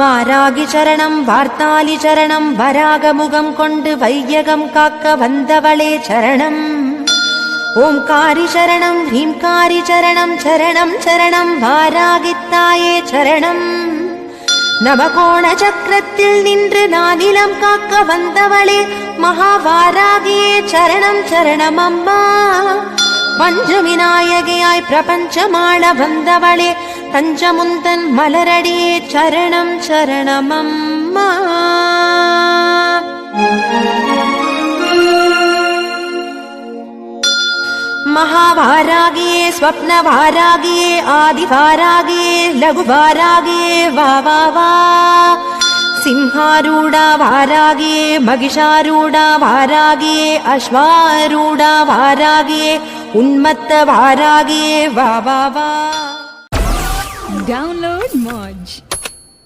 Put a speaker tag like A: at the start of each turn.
A: வாராகி சரணம் வார்த்தாலி சரணம் வராகமுகம் கொண்டு வையகம் காக்க வந்தவளே சரணம். ஓம்காரி சரணம் ஹ்ரீம்காரி சரணம் சரணம் சரணம் வாராகித்தாயே சரணம். நவகோண சக்கரத்தில் நின்று நானிலம் காக்க வந்தவளே மகாவாராகியே சரணம் சரணம் அம்மா. பஞ்சவிநாயகியாய் பிரபஞ்சமாள வந்தவளே தஞ்சமுந்தன் மலரடியே சரணம் சரணம் அம்மா. महावारागिये स्वप्नवारागिये आदिवारागिये लघुवारागिये वा वा वा. सिंहारूढा वारागिये महिषारूढा वारागिये अश्वारूढा वारागिये उन्मत्त वारागिये वा वा वा.
B: Download Moj.